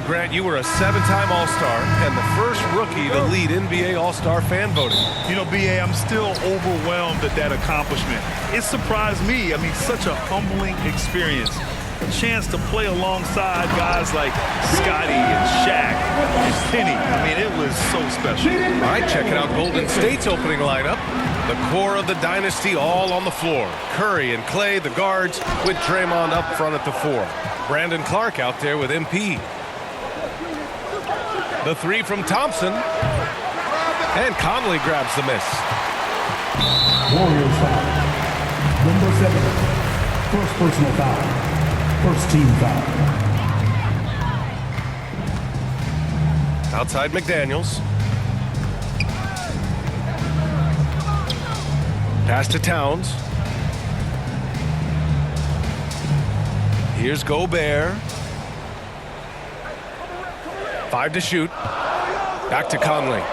Well, Grant, you were a 7-time All-Star and the first rookie to lead NBA All-Star fan voting. You know, B.A., I'm still overwhelmed at that accomplishment. It surprised me. I mean, such a humbling experience. A chance to play alongside guys like Scotty and Shaq and Penny. I mean, it was so special. All right, checking out Golden State's opening lineup. The core of the dynasty all on the floor. Curry and Clay, the guards, with Draymond up front at the 4. Brandon Clark out there with MP. The 3 from Thompson. And Conley grabs the miss. Warriors foul. Number 7. First personal foul. First team foul. Outside McDaniels. Pass to Towns. Here's Gobert. 5 to shoot. Back to Conley.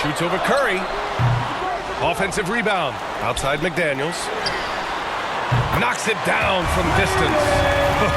Shoots over Curry. Offensive rebound. Outside McDaniels. Knocks it down from distance.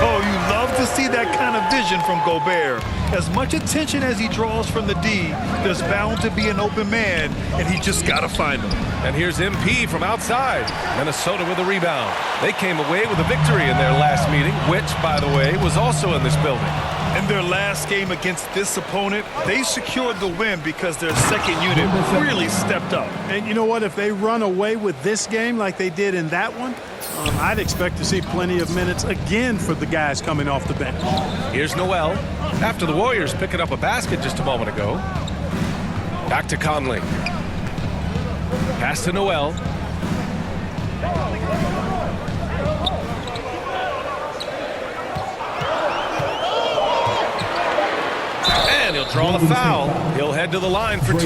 Oh, you love to see that kind of vision from Gobert. As much attention as he draws from the D, there's bound to be an open man, and he just got to find him. And here's MP from outside. Minnesota with a rebound. They came away with a victory in their last meeting, which, by the way, was also in this building. In their last game against this opponent, they secured the win because their second unit really stepped up. And you know what? If they run away with this game like they did in that one, I'd expect to see plenty of minutes again for the guys coming off the bench. Here's Noel. After the Warriors picking up a basket just a moment ago. Back to Conley. Pass to Noel. And he'll draw the foul. He'll head to the line for 2.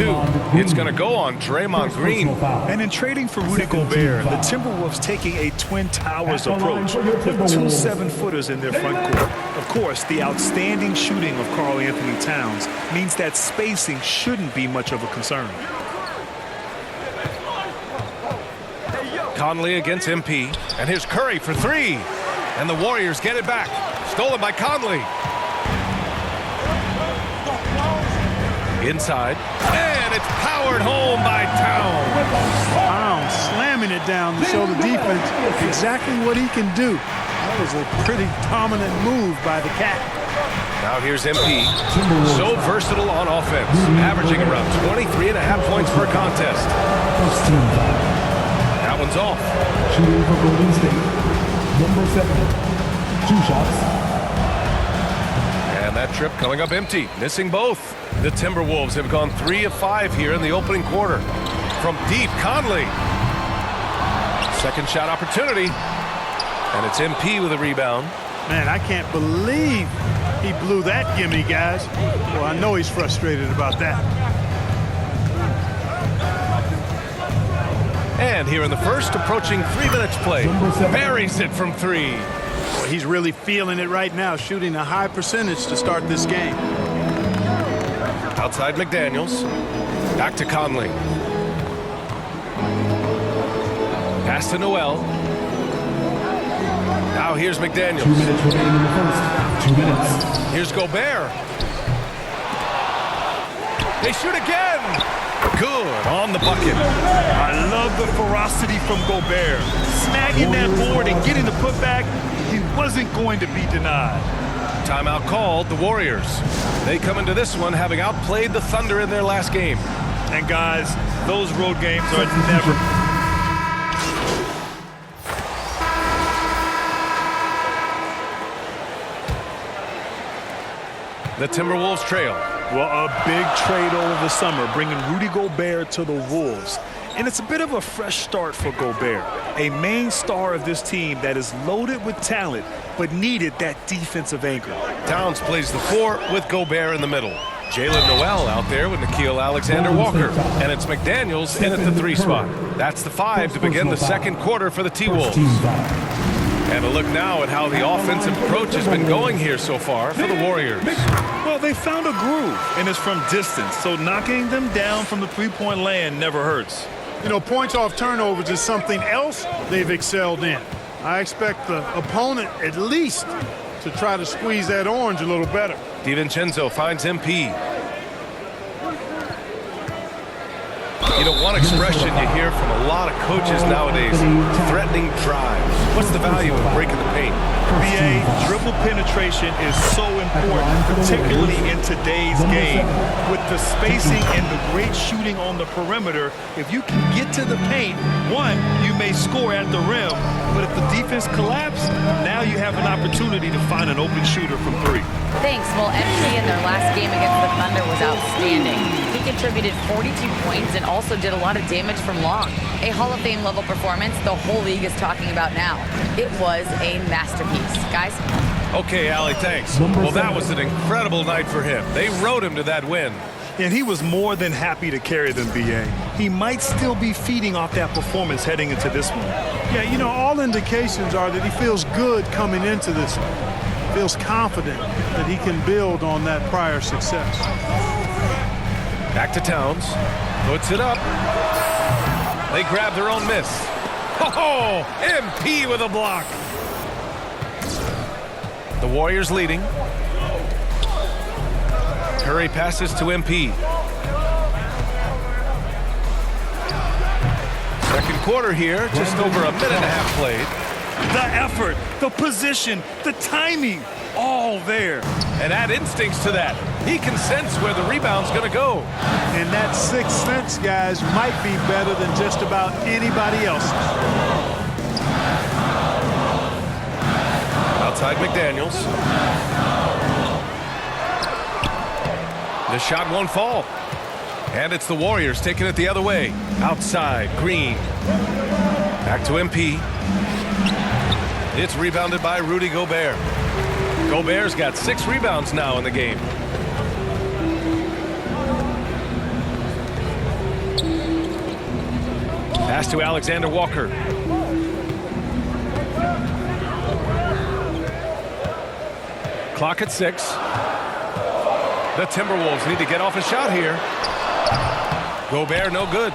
It's going to go on Draymond Green. And in trading for Rudy Gobert, the Timberwolves taking a Twin Towers approach with 2 7-footers in their front court. Of course, the outstanding shooting of Karl Anthony Towns means that spacing shouldn't be much of a concern. Conley against MP. And here's Curry for 3. And the Warriors get it back. Stolen by Conley. Inside. And it's powered home by Towns. Towns slamming it down to show the defense exactly what he can do. That was a pretty dominant move by the Cat. Now here's MP. So versatile on offense. Averaging around 23.5 points per contest. First team foul. That one's off. Shooting for Golden State. Number 7. 2 shots. And that trip coming up empty. Missing both. The Timberwolves have gone 3 of 5 here in the opening quarter. From deep, Conley. Second shot opportunity. And it's MP with a rebound. Man, I can't believe he blew that gimme, guys. Well, I know he's frustrated about that. And here in the first, approaching 3 minutes played. Buries it from 3. Well, he's really feeling it right now, shooting a high percentage to start this game. Outside McDaniels. Back to Conley. Pass to Noel. Now here's McDaniels. 2 minutes remaining in the first. 2 minutes. Here's Gobert. They shoot again. Good on the bucket. I love the ferocity from Gobert. Snagging that board and getting the putback, he wasn't going to be denied. Timeout called, the Warriors. They come into this one having outplayed the Thunder in their last game. And guys, those road games are never... The Timberwolves trail. Well, a big trade over the summer, bringing Rudy Gobert to the Wolves. And it's a bit of a fresh start for Gobert, a main star of this team that is loaded with talent, but needed that defensive anchor. Towns plays the 4 with Gobert in the middle. Jalen Noel out there with Nickeil Alexander-Walker. And it's McDaniels in at the 3 spot. That's the 5 to begin the second quarter for the T-Wolves. And a look now at how the offensive approach has been going here so far for the Warriors. Well, they found a groove, and it's from distance, so knocking them down from the three-point land never hurts. You know, points off turnovers is something else they've excelled in. I expect the opponent at least to try to squeeze that orange a little better. DiVincenzo finds MP. You know, one expression you hear from a lot of coaches nowadays, threatening drives. What's the value of breaking the paint? BA, dribble penetration is so important, particularly in today's game. With the spacing and the great shooting on the perimeter, if you can get to the paint, one, you may score at the rim, but if the defense collapses, now you have an opportunity to find an open shooter from three. Thanks. Well, MP in their last game against the Thunder was outstanding. He contributed 42 points and also did a lot of damage from long. A Hall of Fame level performance the whole league is talking about now. It was a masterpiece. Guys? Okay, Allie, thanks. Well, that was an incredible night for him. They rode him to that win. And he was more than happy to carry them, BA. He might still be feeding off that performance heading into this one. Yeah, you know, all indications are that he feels good coming into this one. Feels confident that he can build on that prior success. Back to Towns. Puts it up. They grab their own miss. Oh, MP with a block. The Warriors leading. Curry passes to MP. Second quarter here, just over a minute and a half played. The effort, the position, the timing, all there. And add instincts to that. He can sense where the rebound's going to go. And that sixth sense, guys, might be better than just about anybody else. Outside McDaniels. The shot won't fall. And it's the Warriors taking it the other way. Outside, Green. Back to MP. It's rebounded by Rudy Gobert. Gobert's got 6 rebounds now in the game. Pass to Alexander Walker. Clock at 6. The Timberwolves need to get off a shot here. Gobert no good.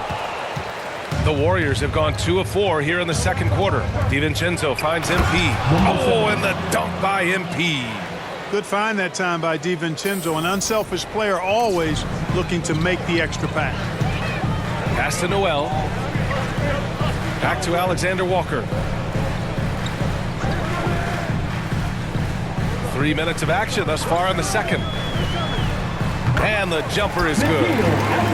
The Warriors have gone 2 of 4 here in the second quarter. DiVincenzo finds MP. Oh, and the dunk by MP. Good find that time by DiVincenzo, an unselfish player always looking to make the extra pass. Pass to Noel. Back to Alexander Walker. 3 minutes of action thus far in the second. And the jumper is good.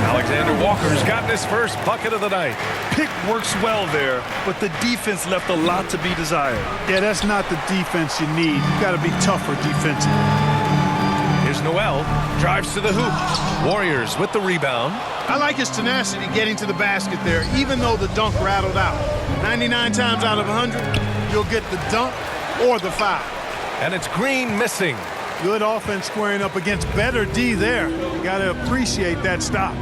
Alexander Walker's gotten his first bucket of the night. Pick works well there, but the defense left a lot to be desired. Yeah, that's not the defense you need. You got to be tougher defensively. Here's Noel. Drives to the hoop. Warriors with the rebound. I like his tenacity getting to the basket there, even though the dunk rattled out. 99 times out of 100, you'll get the dunk or the foul. And it's Green missing. Good offense squaring up against better D there. You got to appreciate that stop.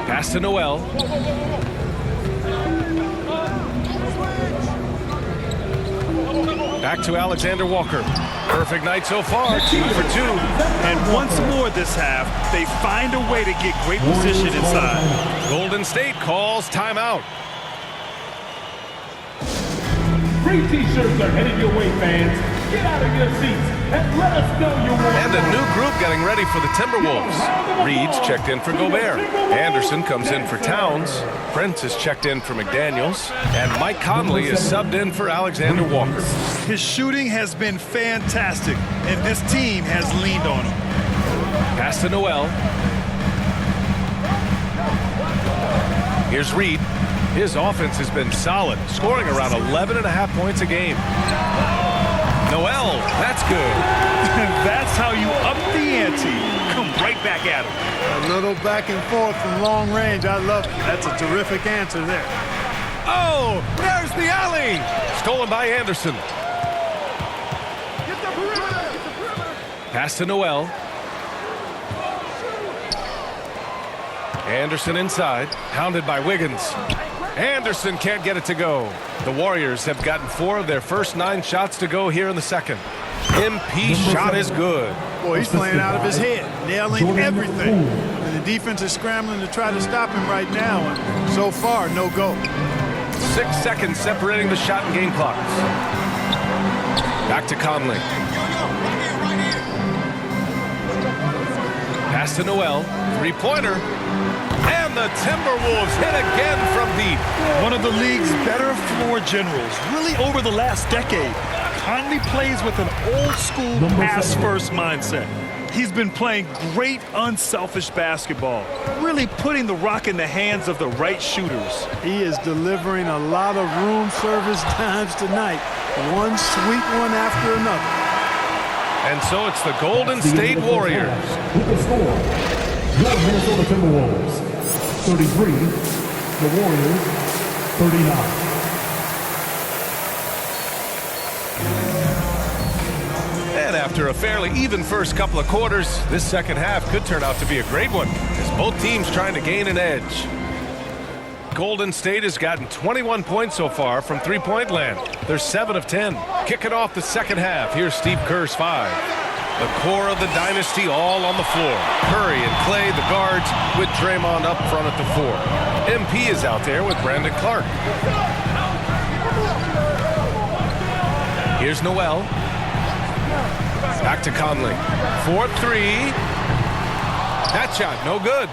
Pass to Noel. Back to Alexander Walker. Perfect night so far, 2 for 2. And once more this half, they find a way to get great position inside. Golden State calls timeout. Free t-shirts are headed your way, fans. Get out of your seats and let us know you want. And a new group getting ready for the Timberwolves. Reed's checked in for Gobert. Anderson comes in for Towns. Prince is checked in for McDaniels. And Mike Conley is subbed in for Alexander Walker. His shooting has been fantastic, and this team has leaned on him. Pass to Noel. Here's Reed. His offense has been solid, scoring around 11.5 points a game. Noel, that's good. That's how you up the ante. Come right back at him. A little back and forth from long range. I love it. That's a terrific answer there. Oh, there's the alley. Stolen by Anderson. Pass to Noel. Anderson inside, hounded by Wiggins. Anderson can't get it to go. The Warriors have gotten 4 of their first 9 shots to go here in the second. MP shot is good. Boy, he's playing out of his head, nailing everything. And the defense is scrambling to try to stop him right now. And so far, no go. 6 seconds separating the shot and game clocks. Back to Conley. Pass to Noel. Three-pointer. And the Timberwolves hit again from deep. One of the league's better floor generals, really over the last decade. Conley plays with an old-school pass-first mindset. He's been playing great, unselfish basketball, really putting the rock in the hands of the right shooters. He is delivering a lot of room service times tonight. One sweet one after another. And so it's the Golden State Warriors. With the score, your Minnesota Timberwolves 33, the Warriors 39. And after a fairly even first couple of quarters, this second half could turn out to be a great one, as both teams trying to gain an edge. Golden State has gotten 21 points so far from three-point land. They're 7 of 10. Kicking off the second half, here's Steve Kerr's 5. The core of the dynasty all on the floor. Curry and Clay, the guards, with Draymond up front at the 4. MP is out there with Brandon Clark. Here's Noel. Back to Conley. 4-3. That shot, no good.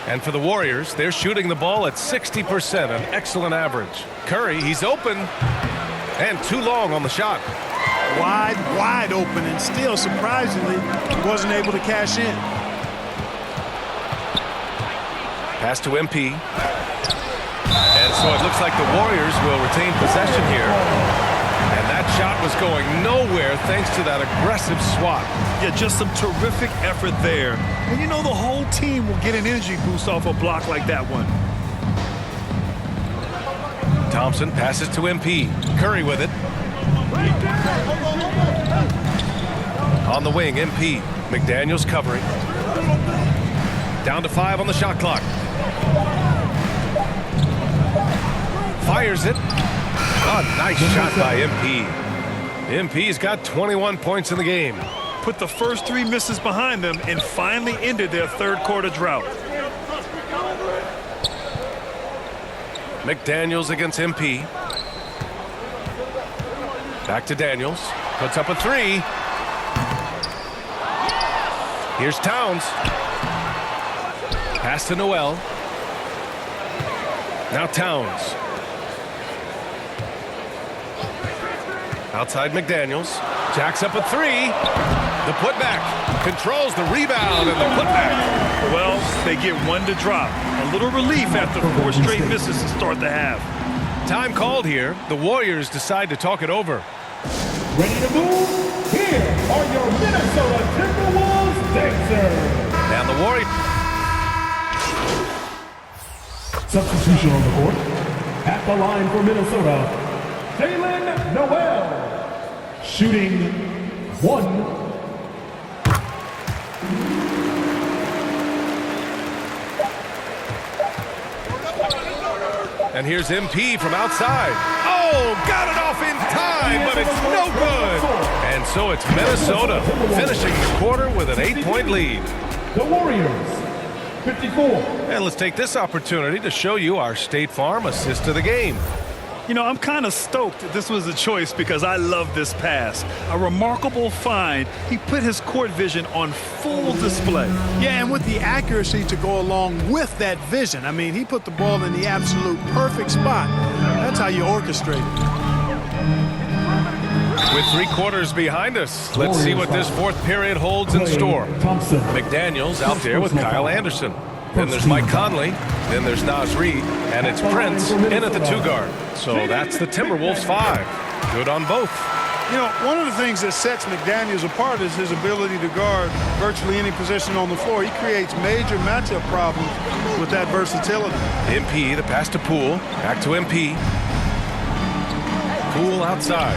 And for the Warriors, they're shooting the ball at 60%, an excellent average. Curry, he's open. And too long on the shot. Wide open, and still, surprisingly, he wasn't able to cash in. Pass to MP. And so it looks like the Warriors will retain possession here. And that shot was going nowhere thanks to that aggressive swat. Yeah, just some terrific effort there. And you know the whole team will get an energy boost off a block like that one. Thompson passes to MP. Curry with it. On the wing, MP. McDaniels covering. Down to 5 on the shot clock. Fires it. Oh, nice shot by MP. MP's got 21 points in the game. Put the first 3 misses behind them and finally ended their third quarter drought. McDaniels against MP. Back to Daniels. Puts up a 3. Here's Towns. Pass to Noel. Now Towns. Outside McDaniels. Jacks up a 3. The putback. Controls the rebound and the putback. Well, they get one to drop. A little relief after 4 straight misses to start the half. Time called here. The Warriors decide to talk it over. Ready to move? Here are your Minnesota Timberwolves dancers. And the Warriors. Substitution on the court. At the line for Minnesota, Jalen Noel. Shooting 1. And here's MP from outside. Oh, got it off in time, but it's no good. And so it's Minnesota finishing the quarter with an 8-point lead. The Warriors, 54. And let's take this opportunity to show you our State Farm assist of the game. You know, I'm kind of stoked that this was a choice because I love this pass. A remarkable find. He put his court vision on full display. Yeah, and with the accuracy to go along with that vision. I mean, he put the ball in the absolute perfect spot. That's how you orchestrate it. With 3 quarters behind us, let's see what this 4th period holds in store. McDaniels out there with Kyle Anderson. Then there's Mike Conley. Then there's Naz Reid. And it's Prince in at the 2 guard. So that's the Timberwolves 5. Good on both. You know, one of the things that sets McDaniels apart is his ability to guard virtually any position on the floor. He creates major matchup problems with that versatility. MP, the pass to Poole. Back to MP. Poole outside.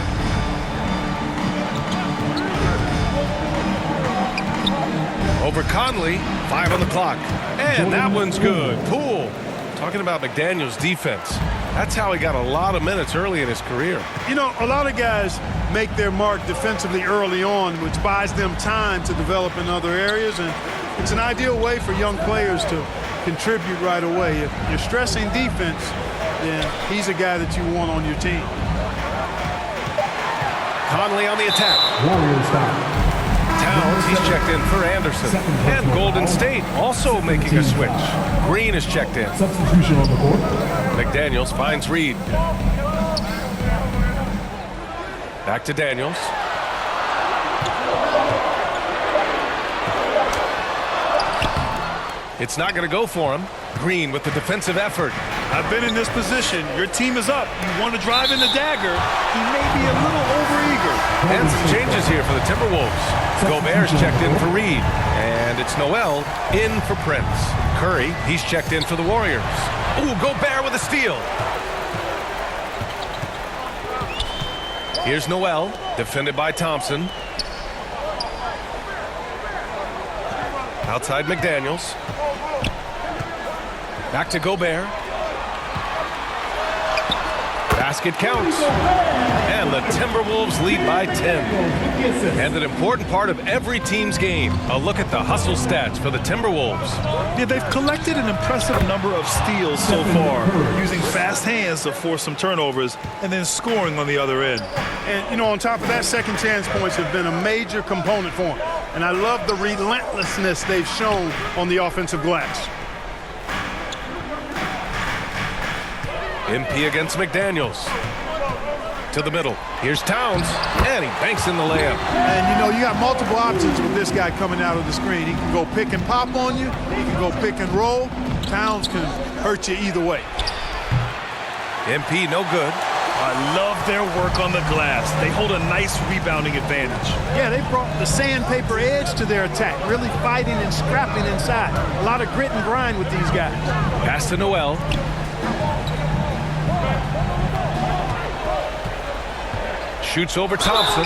Over Conley. 5 on the clock. And that one's good. Poole. Talking about McDaniels' defense. That's how he got a lot of minutes early in his career. You know, a lot of guys make their mark defensively early on, which buys them time to develop in other areas. And it's an ideal way for young players to contribute right away. If you're stressing defense, then he's a guy that you want on your team. Conley on the attack. Warriors foul. Towns, he's checked in for Anderson. And Golden State also making a switch. Green is checked in. Substitution on the court. McDaniels finds Reed. Back to Daniels. It's not going to go for him. Green with the defensive effort. I've been in this position. Your team is up. You want to drive in the dagger. He may be a little overeager. And some changes here for the Timberwolves. Gobert's checked in for Reed. And it's Noel in for Prince. Curry, he's checked in for the Warriors. Ooh, Gobert with a steal. Here's Noel, defended by Thompson. Outside McDaniels. Back to Gobert. Basket counts. And the Timberwolves lead by 10. And an important part of every team's game. A look at the hustle stats for the Timberwolves. Yeah, they've collected an impressive number of steals so far, using fast hands to force some turnovers and then scoring on the other end. And, you know, on top of that, second chance points have been a major component for them. And I love the relentlessness they've shown on the offensive glass. MP against McDaniels. To the middle. Here's Towns. And he banks in the layup. And, you know, you got multiple options with this guy coming out of the screen. He can go pick and pop on you. He can go pick and roll. Towns can hurt you either way. MP no good. I love their work on the glass. They hold a nice rebounding advantage. Yeah, they brought the sandpaper edge to their attack, really fighting and scrapping inside. A lot of grit and grind with these guys. Pass to Noel. Shoots over Thompson.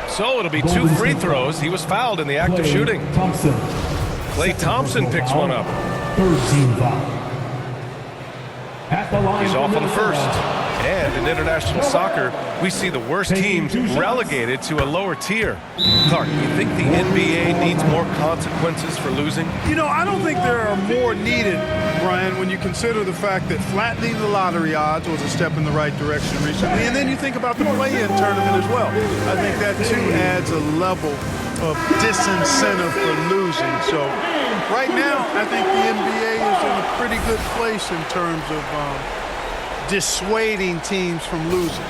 So it'll be 2 free throws. He was fouled in the act of shooting. Thompson. Klay Thompson picks one up. Third team foul. At the line. He's off on the first. And in international soccer, we see the worst teams relegated to a lower tier. Clark, do you think the NBA needs more consequences for losing? You know, I don't think there are more needed, Brian, when you consider the fact that flattening the lottery odds was a step in the right direction recently. And then you think about the play-in tournament as well. I think that, too, adds a level of disincentive for losing. So right now, I think the NBA is in a pretty good place in terms of dissuading teams from losing.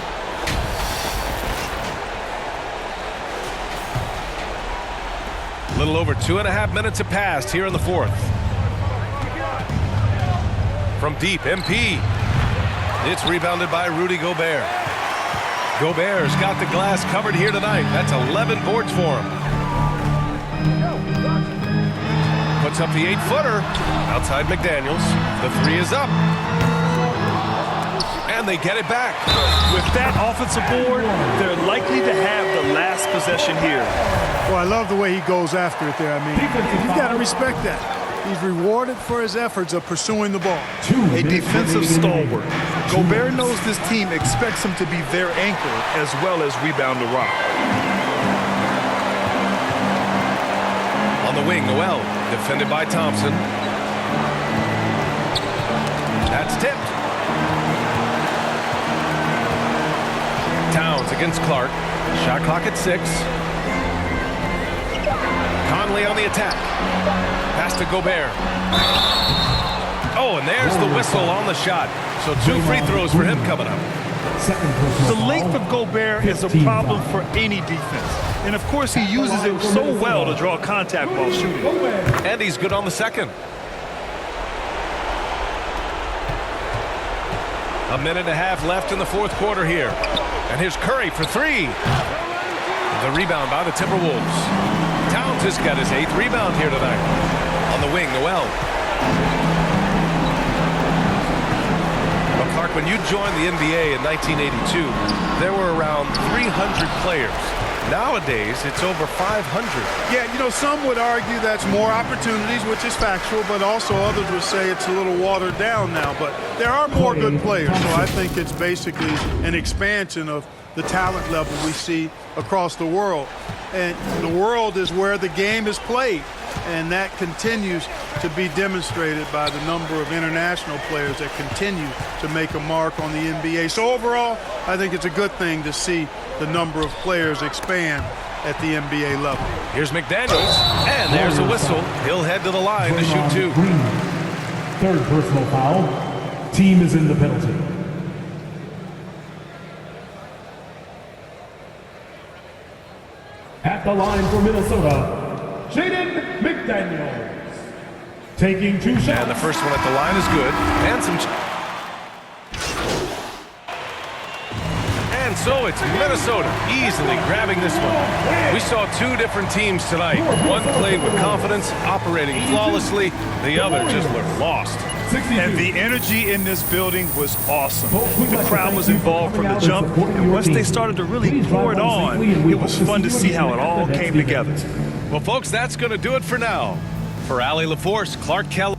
A little over 2.5 minutes have passed here in the fourth. From deep, MP. It's rebounded by Rudy Gobert. Gobert's got the glass covered here tonight. That's 11 boards for him. Puts up the 8-footer. Outside McDaniels. The 3 is up. And they get it back. With that offensive board, they're likely to have the last possession here. Well, I love the way he goes after it there. I mean, you've got to respect that. He's rewarded for his efforts of pursuing the ball. A defensive stalwart. Gobert knows this team expects him to be their anchor as well as rebound the rock. On the wing, Noel, defended by Thompson. That's tipped. Towns against Clark. Shot clock at 6. Conley on the attack. Pass to Gobert. Oh, and there's the whistle on the shot. So 2 free throws for him coming up. The length of Gobert is a problem for any defense. And, of course, he uses it so well to draw contact while shooting. And he's good on the second. A minute and a half left in the fourth quarter here. And here's Curry for 3. The rebound by the Timberwolves. Towns has got his 8th rebound here tonight. On the wing, Noel. Well, Clark, when you joined the NBA in 1982, there were around 300 players. Nowadays, it's over 500. Yeah, you know, some would argue that's more opportunities, which is factual, but also others would say it's a little watered down now. But there are more good players, so I think it's basically an expansion of the talent level we see across the world. And the world is where the game is played, and that continues to be demonstrated by the number of international players that continue to make a mark on the NBA. So overall, I think it's a good thing to see the number of players expand at the NBA level. Here's McDaniels, and there's a whistle. He'll head to the line to shoot 2. Third personal foul. Team is in the penalty. At the line for Minnesota, Jaden McDaniels. Taking 2 shots. And the first one at the line is good. And so it's Minnesota easily grabbing this one. We saw 2 different teams tonight. One played with confidence, operating flawlessly. The other just looked lost. And the energy in this building was awesome. The crowd was involved from the jump, and once they started to really pour it on, it was fun to see how it all came together. Well, folks, that's going to do it for now. For Allie LaForce, Clark Kelly.